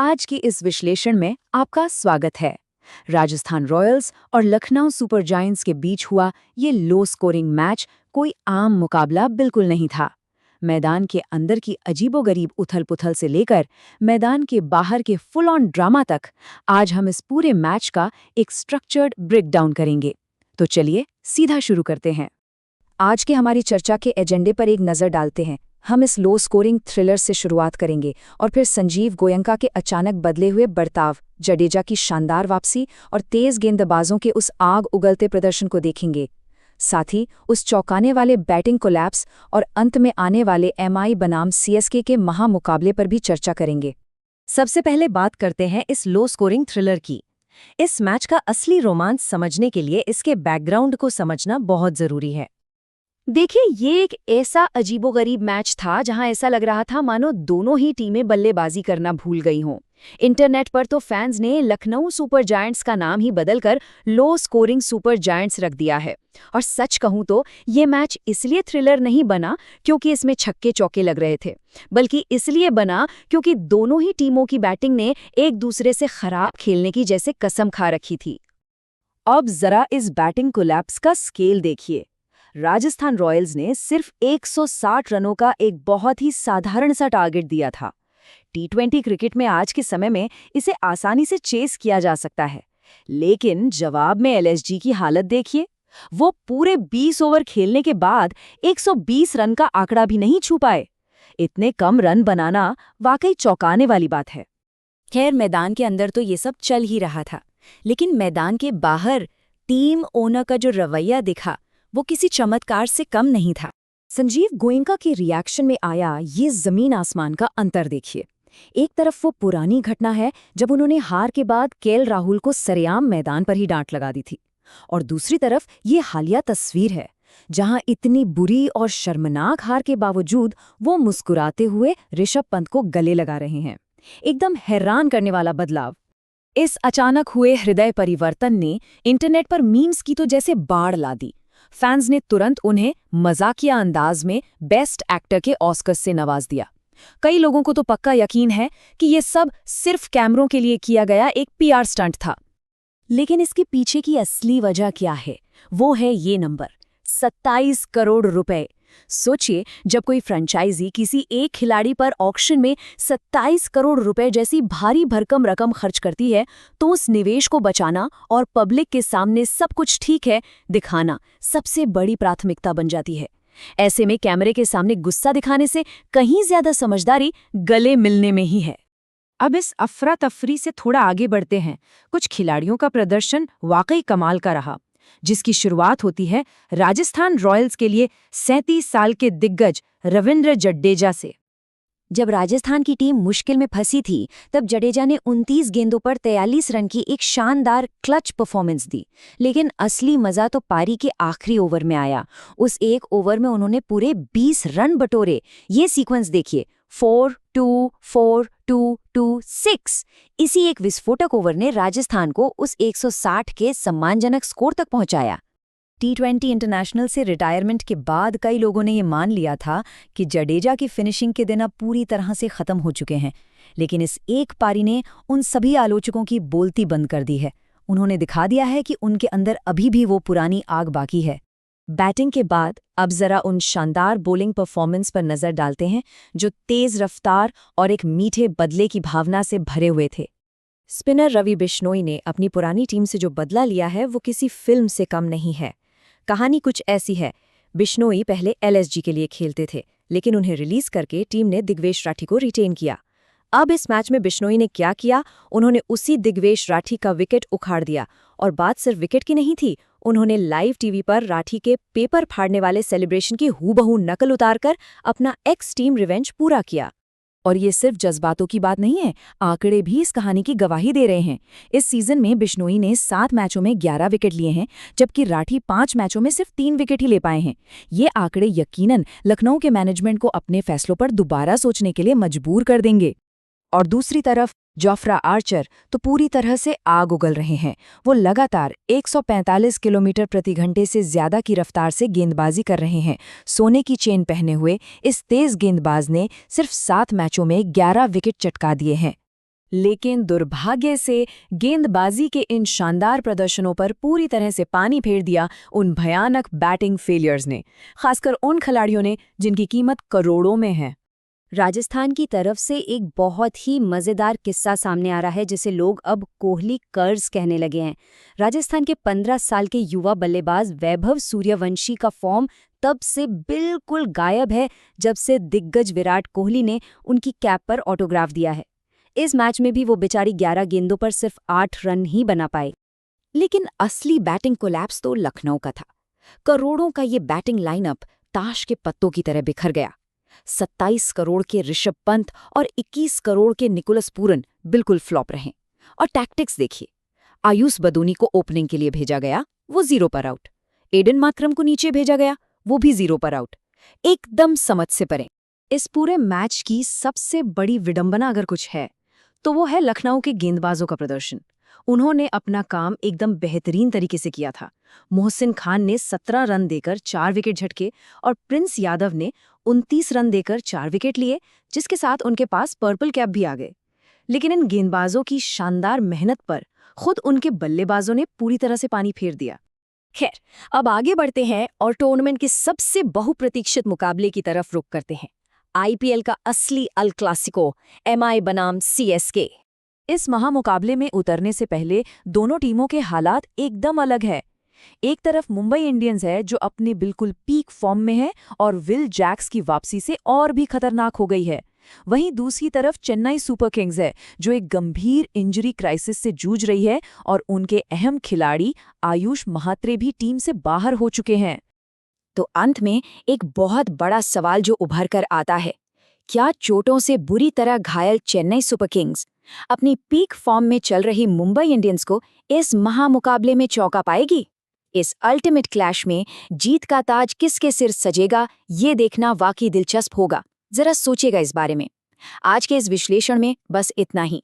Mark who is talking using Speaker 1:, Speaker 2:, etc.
Speaker 1: आज की इस विश्लेषण में आपका स्वागत है। राजस्थान रॉयल्स और लखनऊ सुपर जायंट्स के बीच हुआ ये लो स्कोरिंग मैच कोई आम मुकाबला बिल्कुल नहीं था। मैदान के अंदर की अजीबोगरीब उथल-पुथल से लेकर मैदान के बाहर के फुल ऑन ड्रामा तक आज हम इस पूरे मैच का एक स्ट्रक्चर्ड ब्रेकडाउन करेंगे। तो चलिए सीधा शुरू करते हैं। आज के हमारी चर्चा के एजेंडे पर एक नज़र डालते हैं। हम इस लो स्कोरिंग थ्रिलर से शुरुआत करेंगे और फिर संजीव गोयंका के अचानक बदले हुए बर्ताव, जडेजा की शानदार वापसी और तेज गेंदबाजों के उस आग उगलते प्रदर्शन को देखेंगे। साथ ही उस चौंकाने वाले बैटिंग कोलैप्स और अंत में आने वाले एमआई बनाम सीएसके के महामुकाबले पर भी चर्चा करेंगे। सबसे पहले बात करते हैं इस लो स्कोरिंग थ्रिलर की। इस मैच का असली रोमांच समझने के लिए इसके बैकग्राउंड को समझना बहुत जरूरी है। देखिए, ये एक ऐसा अजीबोगरीब मैच था जहां ऐसा लग रहा था मानो दोनों ही टीमें बल्लेबाजी करना भूल गई हों। इंटरनेट पर तो फैंस ने लखनऊ सुपर जायंट्स का नाम ही बदलकर लो स्कोरिंग सुपर जायंट्स रख दिया है। और सच कहूं तो ये मैच इसलिए थ्रिलर नहीं बना क्योंकि इसमें छक्के चौके लग रहे थे, बल्कि इसलिए बना क्योंकि दोनों ही टीमों की बैटिंग ने एक दूसरे से खराब खेलने की जैसे कसम खा रखी थी। अब जरा इस बैटिंग कोलैप्स का स्केल देखिए। राजस्थान रॉयल्स ने सिर्फ 160 रनों का एक बहुत ही साधारण सा टारगेट दिया था। टी20 क्रिकेट में आज के समय में इसे आसानी से चेस किया जा सकता है, लेकिन जवाब में एलएसजी की हालत देखिए। वो पूरे 20 ओवर खेलने के बाद 120 रन का आंकड़ा भी नहीं छू पाए। इतने कम रन बनाना वाकई चौंकाने वाली बात है। खैर, मैदान के अंदर तो ये सब चल ही रहा था, लेकिन मैदान के बाहर टीम ओनर का जो रवैया दिखा वो किसी चमत्कार से कम नहीं था। संजीव गोयंका के रिएक्शन में आया ये जमीन आसमान का अंतर देखिए। एक तरफ वो पुरानी घटना है जब उन्होंने हार के बाद केएल राहुल को सरेआम मैदान पर ही डांट लगा दी थी, और दूसरी तरफ ये हालिया तस्वीर है जहां इतनी बुरी और शर्मनाक हार के बावजूद वो मुस्कुराते हुए ऋषभ पंत को गले लगा रहे हैं। एकदम हैरान करने वाला बदलाव। इस अचानक हुए हृदय परिवर्तन ने इंटरनेट पर मीम्स की तो जैसे बाढ़ ला दी। फैंस ने तुरंत उन्हें मजाकिया अंदाज में बेस्ट एक्टर के ऑस्कर से नवाज दिया। कई लोगों को तो पक्का यकीन है कि ये सब सिर्फ कैमरों के लिए किया गया एक पीआर स्टंट था। लेकिन इसके पीछे की असली वजह क्या है? वो है ये नंबर 27 करोड़ रुपए। सोचिए, जब कोई फ्रेंचाइजी किसी एक खिलाड़ी पर ऑक्शन में 27 करोड़ रुपए जैसी भारी भरकम रकम खर्च करती है, तो उस निवेश को बचाना और पब्लिक के सामने सब कुछ ठीक है दिखाना सबसे बड़ी प्राथमिकता बन जाती है। ऐसे में कैमरे के सामने गुस्सा दिखाने से कहीं ज्यादा समझदारी गले मिलने में ही है। अब इस अफरा तफरी से थोड़ा आगे बढ़ते हैं। कुछ खिलाड़ियों का प्रदर्शन वाकई कमाल का रहा, जिसकी शुरुआत होती है राजस्थान रॉयल्स के लिए 37 साल के दिग्गज रविंद्र जडेजा से। जब राजस्थान की टीम मुश्किल में फंसी थी, तब जडेजा ने 29 गेंदों पर 43 रन की एक शानदार क्लच परफॉर्मेंस दी। लेकिन असली मजा तो पारी के आखिरी ओवर में आया। उस एक ओवर में उन्होंने पूरे 20 रन बटोरे। ये सीक्वेंस देखिए, 4-2, 4-2, 6। इसी एक विस्फोटक ओवर ने राजस्थान को उस 160 के सम्मानजनक स्कोर तक पहुंचाया। टी20 इंटरनेशनल से रिटायरमेंट के बाद कई लोगों ने ये मान लिया था कि जडेजा की फिनिशिंग के दिन अब पूरी तरह से खत्म हो चुके हैं, लेकिन इस एक पारी ने उन सभी आलोचकों की बोलती बंद कर दी है। उन्होंने दिखा दिया है कि उनके अंदर अभी भी वो पुरानी आग बाकी है। बैटिंग के बाद अब जरा उन शानदार बॉलिंग परफॉर्मेंस पर नजर डालते हैं जो तेज रफ्तार और एक मीठे बदले की भावना से भरे हुए थे। स्पिनर रवि बिश्नोई ने अपनी पुरानी टीम से जो बदला लिया है वो किसी फिल्म से कम नहीं है। कहानी कुछ ऐसी है। बिश्नोई पहले एलएसजी के लिए खेलते थे, लेकिन उन्हें रिलीज करके टीम ने दिग्वेश राठी को रिटेन किया। अब इस मैच में बिश्नोई ने क्या किया? उन्होंने उसी दिग्वेश राठी का विकेट उखाड़ दिया, और बात सिर्फ विकेट की नहीं थी। उन्होंने लाइव टीवी पर राठी के पेपर फाड़ने वाले सेलिब्रेशन की हूबहू नकल उतारकर अपना एक्स टीम रिवेंज पूरा किया। और ये सिर्फ जज्बातों की बात नहीं है, आंकड़े भी इस कहानी की गवाही दे रहे हैं। इस सीजन में बिश्नोई ने 7 मैचों में 11 विकेट लिए हैं, जबकि राठी 5 मैचों में सिर्फ 3 विकेट ही ले पाए हैं। ये आंकड़े यकीनन लखनऊ के मैनेजमेंट को अपने फैसलों पर दोबारा सोचने के लिए मजबूर कर देंगे। और दूसरी तरफ जोफ्रा आर्चर तो पूरी तरह से आग उगल रहे हैं। वो लगातार 145 किलोमीटर प्रति घंटे से ज्यादा की रफ्तार से गेंदबाजी कर रहे हैं। सोने की चेन पहने हुए इस तेज गेंदबाज ने सिर्फ 7 मैचों में 11 विकेट चटका दिए हैं। लेकिन दुर्भाग्य से गेंदबाजी के इन शानदार प्रदर्शनों पर पूरी तरह से पानी फेर दिया उन भयानक बैटिंग फेलियर्स ने, खासकर उन खिलाड़ियों ने जिनकी कीमत करोड़ों में है।
Speaker 2: राजस्थान की तरफ से एक बहुत ही मज़ेदार किस्सा सामने आ रहा है जिसे लोग अब कोहली कर्ज कहने लगे हैं। राजस्थान के 15 साल के युवा बल्लेबाज वैभव सूर्यवंशी का फॉर्म तब से बिल्कुल गायब है जब से दिग्गज विराट कोहली ने उनकी कैप पर ऑटोग्राफ दिया है। इस मैच में भी वो बेचारी 11 गेंदों पर सिर्फ 8 रन ही बना पाए।
Speaker 1: लेकिन असली बैटिंग कोलैप्स तो लखनऊ का था। करोड़ों का ये बैटिंग लाइनअप ताश के पत्तों की तरह बिखर गया। 27 करोड़ के ऋषभ पंत और 21 करोड़ के निकोलस पूरन बिल्कुल फ्लॉप रहे। और टैक्टिक्स देखिए, आयुष बदूनी को ओपनिंग के लिए भेजा गया, वो 0 पर आउट। एडन मात्रम को नीचे भेजा गया, वो भी 0 पर आउट। एकदम समझ से परे। इस पूरे मैच की सबसे बड़ी विडंबना अगर कुछ है तो वो है लखनऊ के गेंदबाजों का प्रदर्शन। उन्होंने अपना काम एकदम बेहतरीन तरीके से किया था। मोहसिन खान ने 17 रन देकर 4 विकेट झटके और प्रिंस यादव ने 29 रन देकर 4 विकेट लिए, जिसके साथ उनके पास पर्पल कैप भी आ गए। लेकिन इन गेंदबाजों की शानदार मेहनत पर खुद उनके बल्लेबाजों ने पूरी तरह से पानी फेर दिया।
Speaker 2: खैर, अब आगे बढ़ते हैं और टूर्नामेंट के सबसे बहुप्रतीक्षित मुकाबले की तरफ रुख करते हैं। आईपीएल का असली अल क्लासिको, एमआई बनाम सीएसके।
Speaker 1: इस महामुकाबले में उतरने से पहले दोनों टीमों के हालात एकदम अलग है। एक तरफ मुंबई इंडियंस है जो अपने बिल्कुल पीक फॉर्म में है और विल जैक्स की वापसी से और भी खतरनाक हो गई है। वहीं दूसरी तरफ चेन्नई सुपर किंग्स है जो एक गंभीर इंजरी क्राइसिस से जूझ रही है और उनके अहम खिलाड़ी आयुष महात्रे भी टीम से बाहर हो चुके हैं।
Speaker 2: तो अंत में एक बहुत बड़ा सवाल जो उभर कर आता है, क्या चोटों से बुरी तरह घायल चेन्नई सुपर किंग्स अपनी पीक फॉर्म में चल रही मुंबई इंडियंस को इस महामुकाबले में चौंका पाएगी? इस अल्टीमेट क्लैश में जीत का ताज किसके सिर सजेगा, ये देखना वाकई दिलचस्प होगा। जरा सोचेगा इस बारे में। आज के इस विश्लेषण में बस इतना ही।